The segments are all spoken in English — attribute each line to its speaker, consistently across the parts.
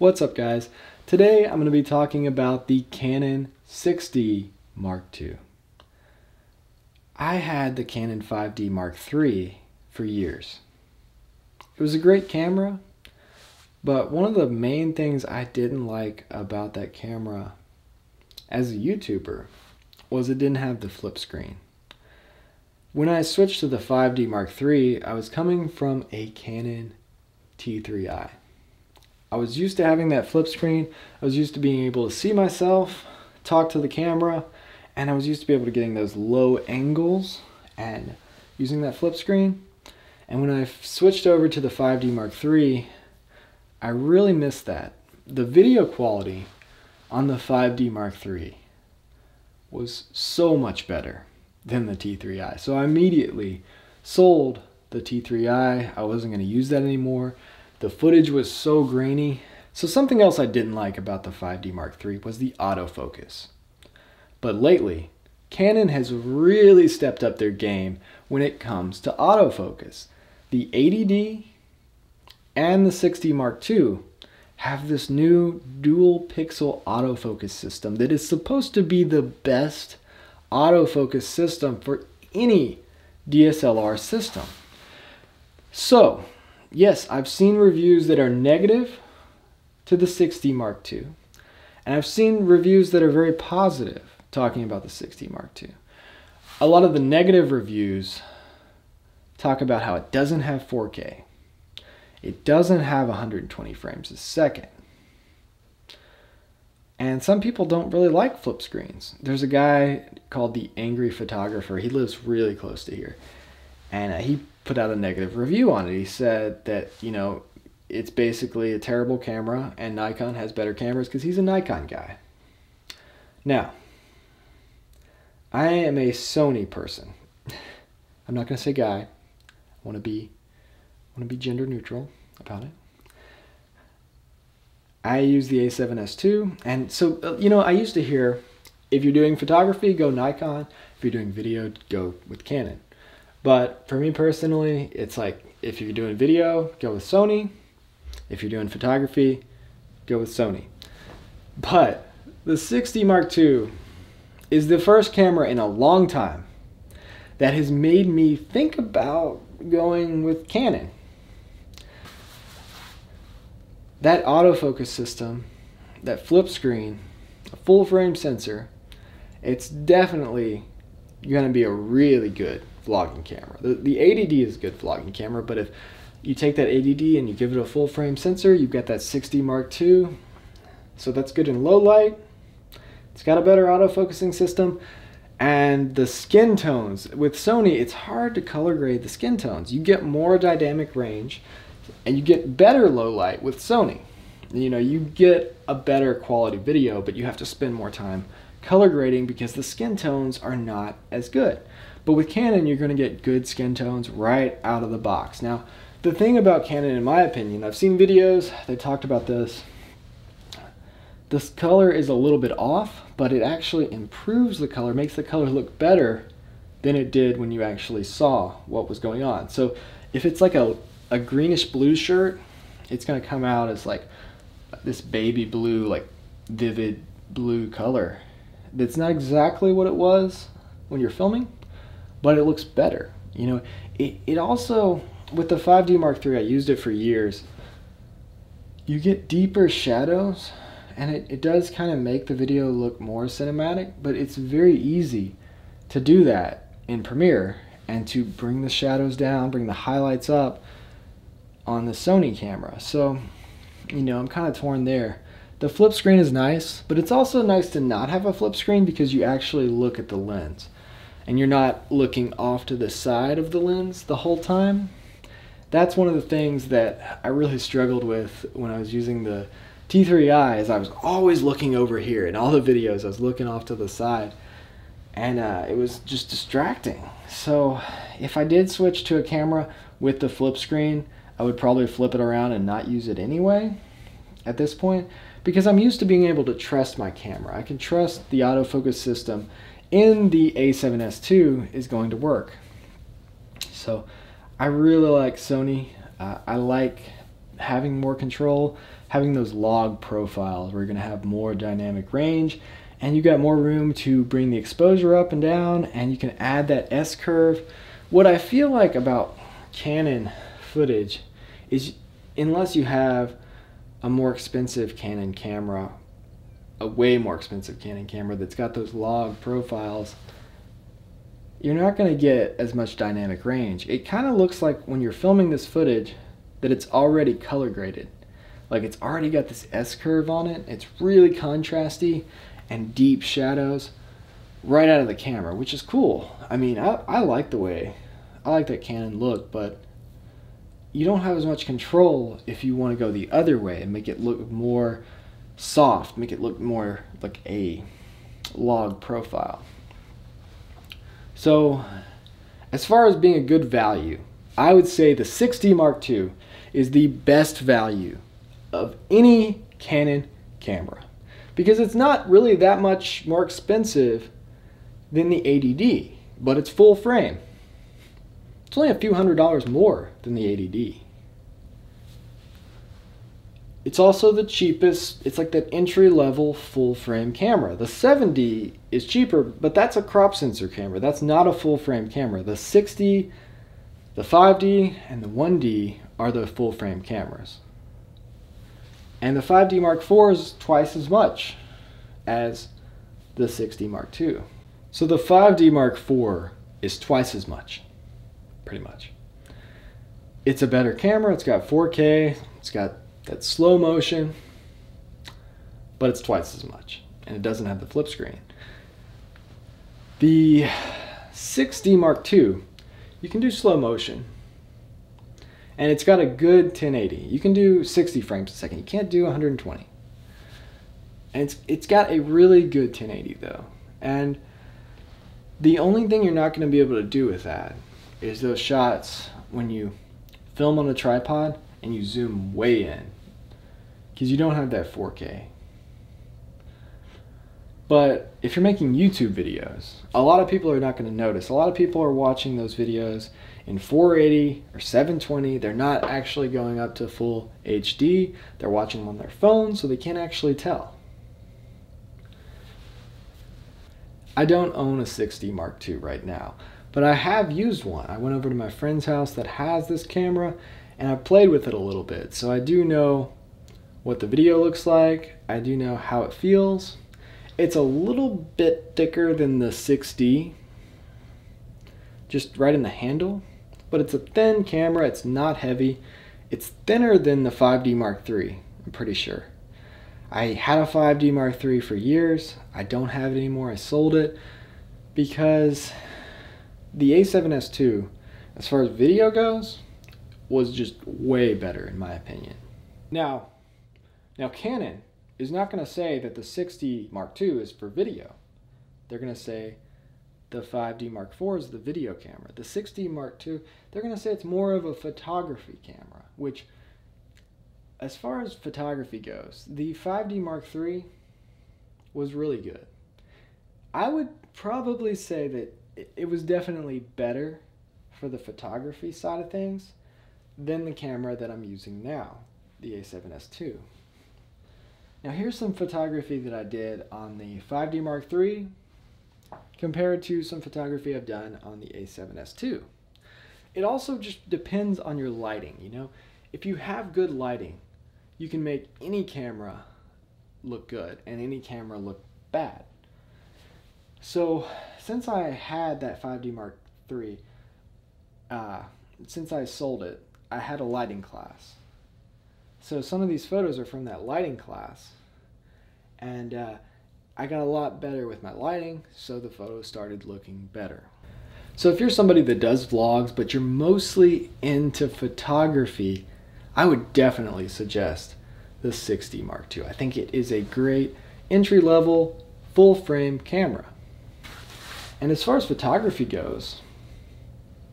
Speaker 1: What's up, guys? Today I'm going to be talking about the Canon 6D Mark II. I had the Canon 5D Mark III for years. It was a great camera, but one of the main things I didn't like about that camera as a YouTuber was it didn't have the flip screen. When I switched to the 5D Mark III, I was coming from a Canon T3i. I was used to having that flip screen. I was used to being able to see myself, talk to the camera, and I was used to be able to getting those low angles and using that flip screen. And when I switched over to the 5D Mark III, I really missed that. The video quality on the 5D Mark III was so much better than the T3i. So I immediately sold the T3i. I wasn't going to use that anymore. The footage was so grainy. So something else I didn't like about the 5D Mark III was the autofocus. But lately, Canon has really stepped up their game when it comes to autofocus. The 80D and the 6D Mark II have this new dual pixel autofocus system that is supposed to be the best autofocus system for any DSLR system. So, yes, I've seen reviews that are negative to the 6D Mark II, and I've seen reviews that are very positive talking about the 6D Mark II. A lot of the negative reviews talk about how it doesn't have 4K. It doesn't have 120 frames a second. And some people don't really like flip screens. There's a guy called the Angry Photographer. He lives really close to here. And he put out a negative review on it. He said that, it's basically a terrible camera and Nikon has better cameras because he's a Nikon guy. Now, I am a Sony person. I'm not going to say guy. I want to be gender neutral about it. I use the A7S II, and so, I used to hear, if you're doing photography, go Nikon. If you're doing video, go with Canon. But for me personally, it's like, if you're doing video, go with Sony. If you're doing photography, go with Sony. But the 6D Mark II is the first camera in a long time that has made me think about going with Canon. That autofocus system, that flip screen, a full frame sensor, it's definitely going to be a really good vlogging camera. The 80D is a good vlogging camera, but if you take that 80D and you give it a full frame sensor, you've got that 6D Mark II. So that's good in low light. It's got a better autofocusing system. And the skin tones, with Sony, it's hard to color grade the skin tones. You get more dynamic range and you get better low light with Sony. You get a better quality video, but you have to spend more time color grading because the skin tones are not as good. But with Canon, you're going to get good skin tones right out of the box. Now, the thing about Canon, in my opinion, I've seen videos, they talked about this. This color is a little bit off, but it actually improves the color, makes the color look better than it did when you actually saw what was going on. So if it's like a greenish blue shirt, it's going to come out as like this baby blue, like vivid blue color. That's not exactly what it was when you're filming, but it looks better. It also, with the 5D Mark III, I used it for years. You get deeper shadows, and it does kind of make the video look more cinematic, but it's very easy to do that in Premiere and to bring the shadows down, bring the highlights up on the Sony camera. So, I'm kind of torn there. The flip screen is nice, but it's also nice to not have a flip screen because you actually look at the lens and you're not looking off to the side of the lens the whole time. That's one of the things that I really struggled with when I was using the T3i, is I was always looking over here. In all the videos, I was looking off to the side, and it was just distracting. So if I did switch to a camera with the flip screen, I would probably flip it around and not use it anyway at this point, because I'm used to being able to trust my camera. I can trust the autofocus system in the A7S II is going to work. So I really like Sony. I like having more control, having those log profiles where you're going to have more dynamic range, and you got more room to bring the exposure up and down, and you can add that S-curve. What I feel like about Canon footage is, unless you have a more expensive Canon camera, a way more expensive Canon camera that's got those log profiles, you're not going to get as much dynamic range. It kind of looks like when you're filming this footage that it's already color graded. Like it's already got this S-curve on it. It's really contrasty and deep shadows right out of the camera, which is cool. I mean, I like that Canon look, but you don't have as much control if you want to go the other way and make it look more soft, make it look more like a log profile. So as far as being a good value, I would say the 6D Mark II is the best value of any Canon camera, because it's not really that much more expensive than the 80D, but it's full frame. It's only a few $100s more than the 80D. It's also the cheapest. It's like that entry-level full-frame camera. The 7D is cheaper, but that's a crop sensor camera. That's not a full-frame camera. The 6D, the 5D, and the 1D are the full-frame cameras. And the 5D Mark IV is twice as much as the 6D Mark II. So the 5D Mark IV is twice as much, pretty much. It's a better camera. It's got 4K. It's got that slow motion, but it's twice as much, and it doesn't have the flip screen. The 6D Mark II, you can do slow motion, and it's got a good 1080. You can do 60 frames a second. You can't do 120. And it's got a really good 1080 though. And the only thing you're not going to be able to do with that is those shots when you film on a tripod and you zoom way in, because you don't have that 4K. But if you're making YouTube videos, a lot of people are not going to notice. A lot of people are watching those videos in 480 or 720. They're not actually going up to full HD. They're watching them on their phone, so they can't actually tell. I don't own a 6D Mark II right now, but I have used one. I went over to my friend's house that has this camera, and I played with it a little bit. So I do know what the video looks like. I do know how it feels. It's a little bit thicker than the 6D, just right in the handle, but it's a thin camera. It's not heavy. It's thinner than the 5D Mark III, I'm pretty sure. I had a 5D Mark III for years. I don't have it anymore. I sold it because the A7S II, as far as video goes, was just way better in my opinion. Now Canon is not going to say that the 6D Mark II is for video. They're going to say the 5D Mark IV is the video camera. The 6D Mark II, they're going to say it's more of a photography camera, which, as far as photography goes, the 5D Mark III was really good. I would probably say that it was definitely better for the photography side of things than the camera that I'm using now, the A7S II. Now here's some photography that I did on the 5D Mark III compared to some photography I've done on the A7S II. It also just depends on your lighting, you know. If you have good lighting, you can make any camera look good and any camera look bad. So since I had that 5D Mark III, since I sold it, I had a lighting class. So some of these photos are from that lighting class, and I got a lot better with my lighting, so the photos started looking better. So if you're somebody that does vlogs, but you're mostly into photography, I would definitely suggest the 6D Mark II. I think it is a great entry-level, full-frame camera. And as far as photography goes,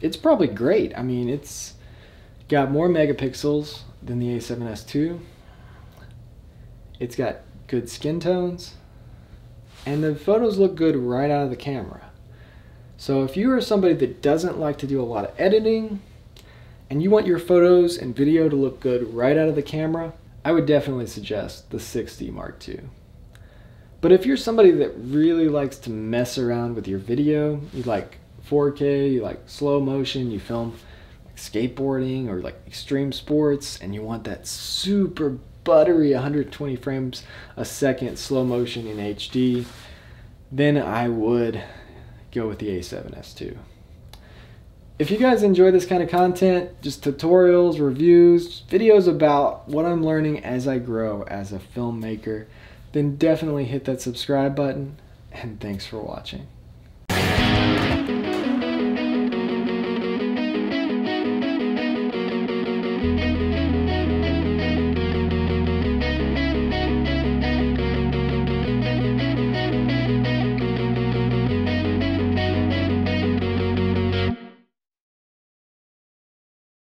Speaker 1: it's probably great. I mean, it's got more megapixels than the A7S II. It's got good skin tones, and the photos look good right out of the camera. So if you are somebody that doesn't like to do a lot of editing and you want your photos and video to look good right out of the camera, I would definitely suggest the 6D Mark II. But if you're somebody that really likes to mess around with your video, you like 4K, you like slow motion, you film like skateboarding or like extreme sports, and you want that super buttery 120 frames a second slow motion in HD, then I would go with the A7S II. If you guys enjoy this kind of content, just tutorials, reviews, videos about what I'm learning as I grow as a filmmaker, then definitely hit that subscribe button, and thanks for watching.